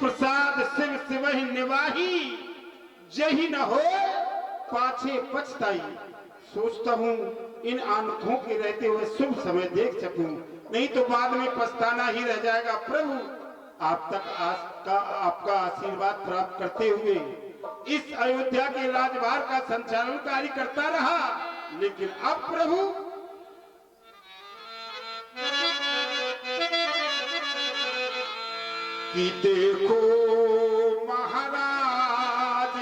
प्रसाद शिव शिवहि निवाही, जही न हो पाछे पछताई। सोचता हूँ इन आंखों के रहते हुए शुभ समय देख सकूं, नहीं तो बाद में पछताना ही रह जाएगा। प्रभु आप तक आपका आशीर्वाद प्राप्त करते हुए इस अयोध्या के राजभार का संचालन कार्य करता रहा, लेकिन अब प्रभु कि देखो महाराज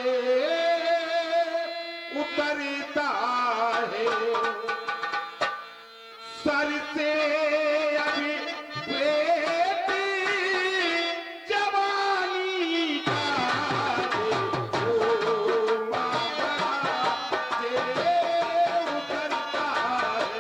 उतरता है सर से अभी प्रेत जवानी का, देखो महाराज उतरता है।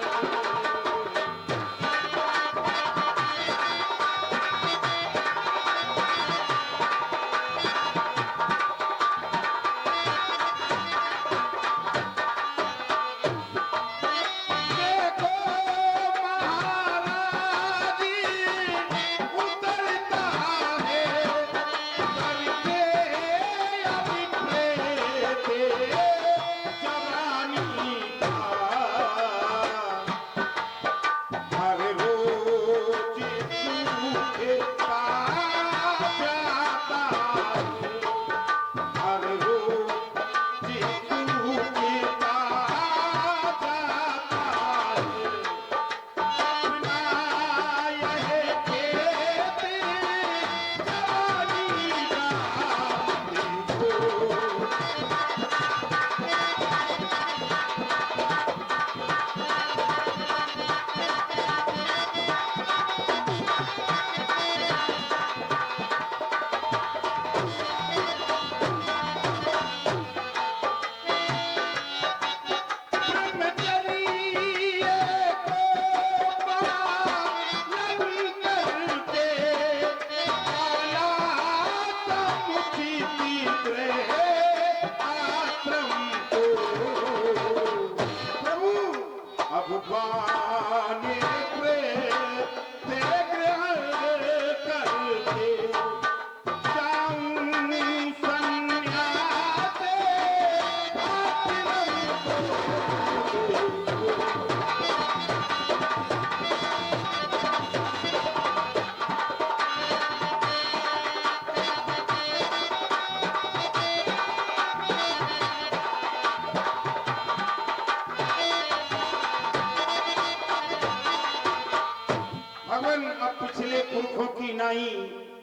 पिछले पुरखों की नाई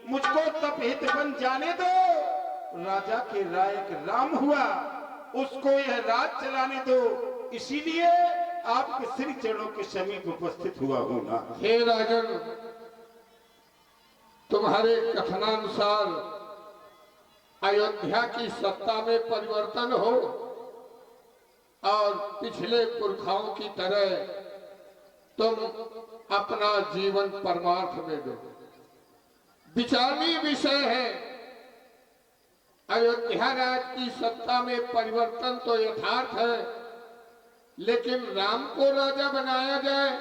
मुझको तप हित बन जाने दो। राजा के रायक राम हुआ, उसको यह राज चलाने दो, इसीलिए आपके श्री चरणों के समीप उपस्थित हुआ हूं ना। हे राजन, तुम्हारे कथनानुसार अयोध्या की सत्ता में परिवर्तन हो और पिछले पुरखाओं की तरह तुम अपना जीवन परमार्थ में दो। विचारणीय विषय है। अयोध्या राज की सत्ता में परिवर्तन तो यथार्थ है, लेकिन राम को राजा बनाया जाए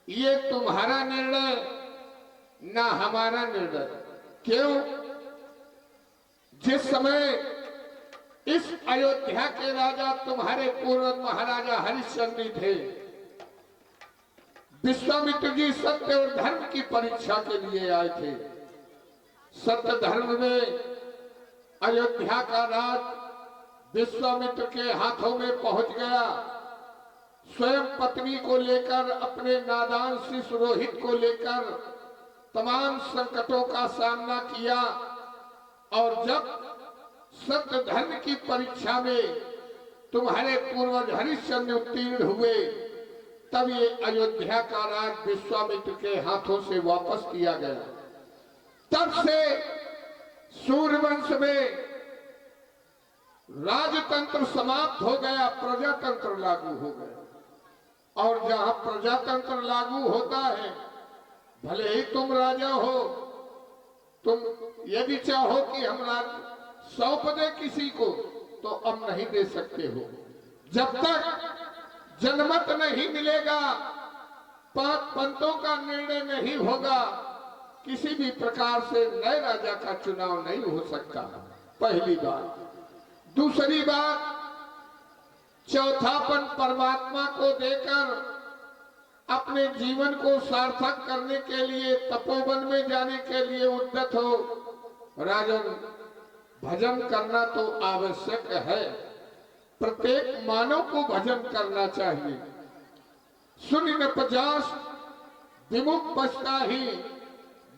ये तुम्हारा निर्णय, ना हमारा निर्णय। क्यों? जिस समय इस अयोध्या के राजा तुम्हारे पूर्वज महाराजा हरिश्चंद्र थे, विश्वामित्र जी सत्य और धर्म की परीक्षा के लिए आए थे। सत्य धर्म में अयोध्या का राज विश्वामित्र के हाथों में पहुंच गया। स्वयं पत्नी को लेकर, अपने नादान शिष्य रोहित को लेकर तमाम संकटों का सामना किया, और जब सत्य धर्म की परीक्षा में तुम्हारे पूर्वज हरिश्चंद्र उत्तीर्ण हुए, तब ये अयोध्या का राज विश्वामित्र के हाथों से वापस किया गया। तब से सूर्यवंश में राजतंत्र समाप्त हो गया, प्रजातंत्र लागू हो गया। और जहां प्रजातंत्र लागू होता है, भले ही तुम राजा हो, तुम यदि चाहो कि हम सौंप दे किसी को, तो अब नहीं दे सकते हो। जब तक जनमत नहीं मिलेगा, पांच पंथों का निर्णय नहीं होगा, किसी भी प्रकार से नए राजा का चुनाव नहीं हो सकता, पहली बात। दूसरी बात, चौथापन परमात्मा को देकर अपने जीवन को सार्थक करने के लिए तपोवन में जाने के लिए उद्यत हो। राजन, भजन करना तो आवश्यक है, प्रत्येक मानव को भजन करना चाहिए। सुन न पचास विमुख बचता ही,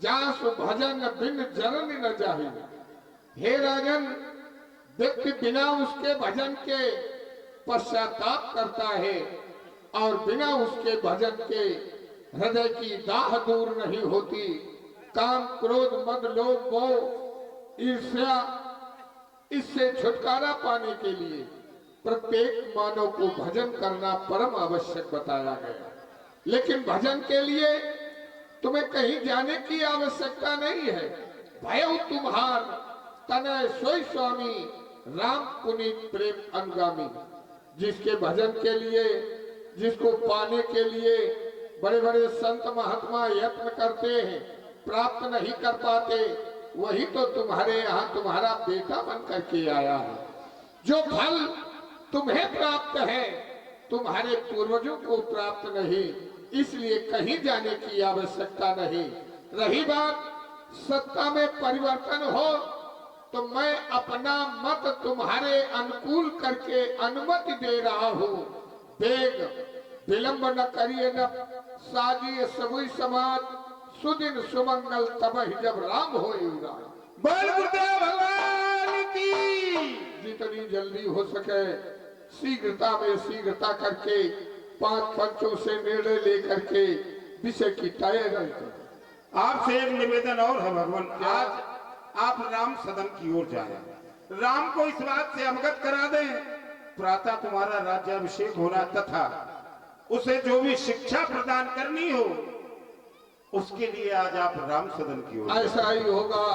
जास भजन बिन जरन न जाहि। हे राजन, व्यक्ति बिना उसके भजन के पश्चाताप करता है और बिना उसके भजन के हृदय की दाह दूर नहीं होती। काम, क्रोध, मद, लोभ, मोह, ईर्ष्या, इससे छुटकारा पाने के लिए प्रत्येक मानव को भजन करना परम आवश्यक बताया गया। लेकिन भजन के लिए तुम्हें कहीं जाने की आवश्यकता नहीं है। भयउ तुम्हार तनय सोई स्वामी, राम पुनीत प्रेम अनुगामी। जिसके भजन के लिए, जिसको पाने के लिए बड़े बड़े संत महात्मा यत्न करते हैं, प्राप्त नहीं कर पाते, वही तो तुम्हारे यहाँ तुम्हारा बेटा बन करके आया है। जो फल तुम्हें प्राप्त है, तुम्हारे पूर्वजों को प्राप्त नहीं, इसलिए कहीं जाने की आवश्यकता नहीं। रही बात सत्ता में परिवर्तन हो, तो मैं अपना मत तुम्हारे अनुकूल करके अनुमति दे रहा हूँ। वेग विलंब न करिए, न साजिए सबुई समाज, सुदिन सुमंगल तब ही जब राम हो। बोल गुरुदेव भगवान की। जितनी जल्दी हो सके शीघ्रता में शीघ्रता करके 5 पंचों से निर्णय लेकर के विषय की तैयारी करो। आपसे एक निवेदन और है भगवान, आज आप राम सदन की ओर जाएं, राम को इस बात से अवगत करा दें, प्रातः तुम्हारा राज्याभिषेक होना तथा उसे जो भी शिक्षा प्रदान करनी हो, उसके लिए आज आप राम सदन की ओर। ऐसा ही होगा।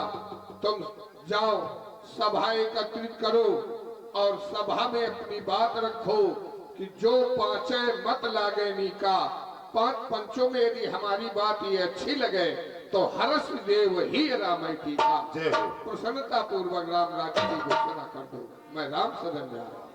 तुम जाओ, सभा एकत्रित करो और सभा में अपनी बात रखो कि जो 5 मत लागे नीका, 5 पंचों में यदि हमारी बात ये अच्छी लगे तो हर्ष देव ही राम टीका। प्रसन्नता पूर्वक राम राज्य की घोषणा कर दो। मैं राम सदन जा रहा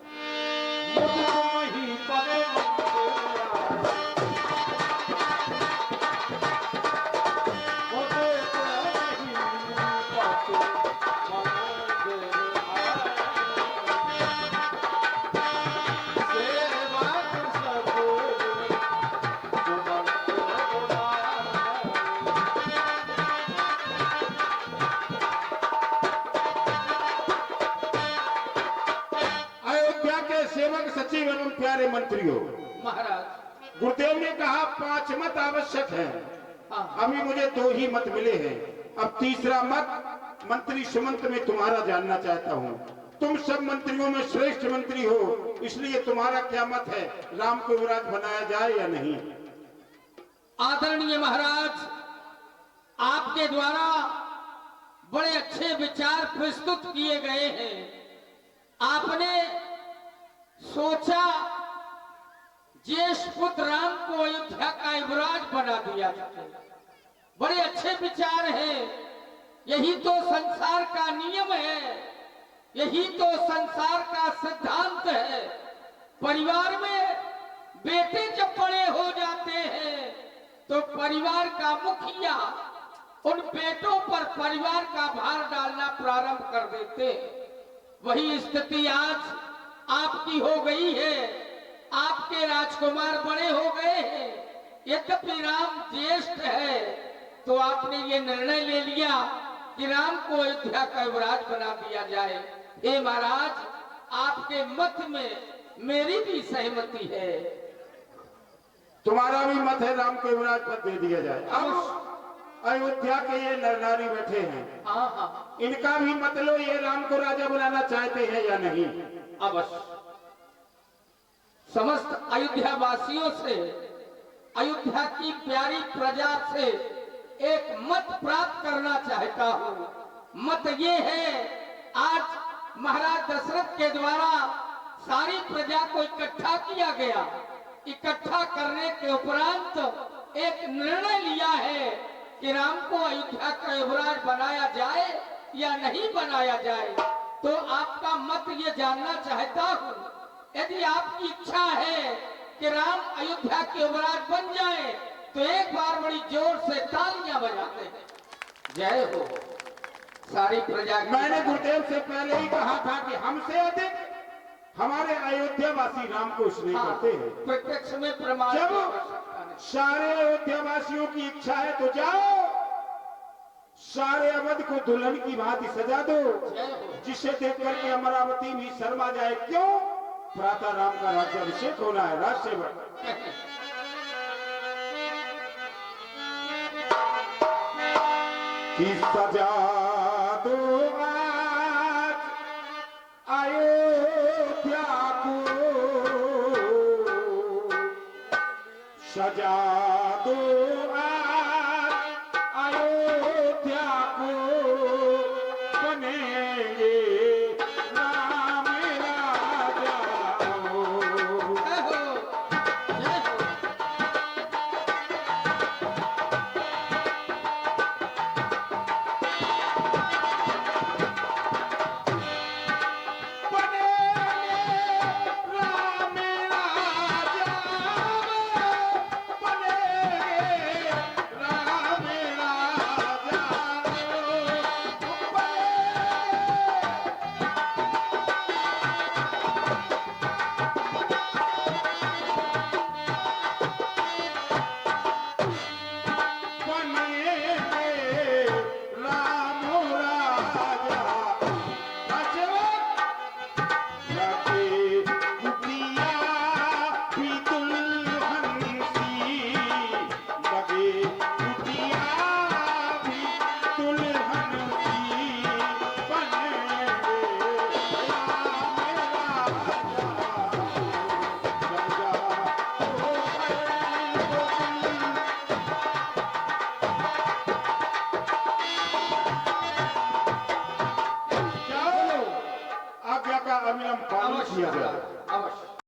सचिव एवं प्यारे मंत्रियों, महाराज, गुरुदेव ने कहा 5 मत आवश्यक है। अभी मुझे 2 ही मत मिले हैं। अब तीसरा मत मंत्री सुमंत में तुम्हारा जानना चाहता हूँ। तुम सब मंत्रियों में श्रेष्ठ मंत्री हो, इसलिए तुम्हारा क्या मत है, राम को युवराज बनाया जाए या नहीं? आदरणीय महाराज, आपके द्वारा बड़े अच्छे विचार प्रस्तुत किए गए हैं। आपने सोचा ज्येष्ठ पुत्र राम को अयोध्या का युवराज बना दिया। बड़े अच्छे विचार हैं। यही तो संसार का नियम है, यही तो संसार का सिद्धांत है। परिवार में बेटे जब बड़े हो जाते हैं तो परिवार का मुखिया उन बेटों पर परिवार का भार डालना प्रारंभ कर देते। वही स्थिति आज आपकी हो गई है। आपके राजकुमार बड़े हो गए हैं। यद्यपि राम ज्येष्ठ है, तो आपने ये निर्णय ले लिया कि राम को अयोध्या का युवराज बना दिया जाए। हे महाराज, आपके मत में मेरी भी सहमति है। तुम्हारा भी मत है राम को युवराज पद दे दिया जाए। अब अयोध्या के ये नर नारी बैठे हैं, इनका भी मत लो, ये राम को राजा बनाना चाहते हैं या नहीं? अवश्य। समस्त अयोध्या वासियों से, अयोध्या की प्यारी प्रजा से एक मत प्राप्त करना चाहता हूँ। मत ये है, आज महाराज दशरथ के द्वारा सारी प्रजा को इकट्ठा किया गया। इकट्ठा करने के उपरांत एक निर्णय लिया है कि राम को अयोध्या का युवराज बनाया जाए या नहीं बनाया जाए, तो आपका मत ये जानना चाहता हूँ। यदि आपकी इच्छा है कि राम अयोध्या के युवराज बन जाए, तो एक बार बड़ी जोर से तालियां बजाते हैं। जय हो सारी प्रजा की। मैंने गुरुदेव से पहले ही कहा था कि हमसे अधिक हमारे अयोध्यावासी राम को स्नेह करते हैं। प्रत्यक्ष में प्रमाण जब की आवश्यकता नहीं। सारे अयोध्यावासियों की इच्छा है तो जाओ, सारे अवध को दुल्हन की भांति सजा दो, जय हो। जिसे देख करके अमरावती भी शर्मा जाए। क्यों? प्रातः राम का राज्याभिषेक होना है। राज सेवक की सजा दो आज अयोध्या को, सजा दो आज अयोध्या को, बनेंगे राम राजा हो। जय हो, जय हो। आज्ञा का अविलंब पालन किया जाए।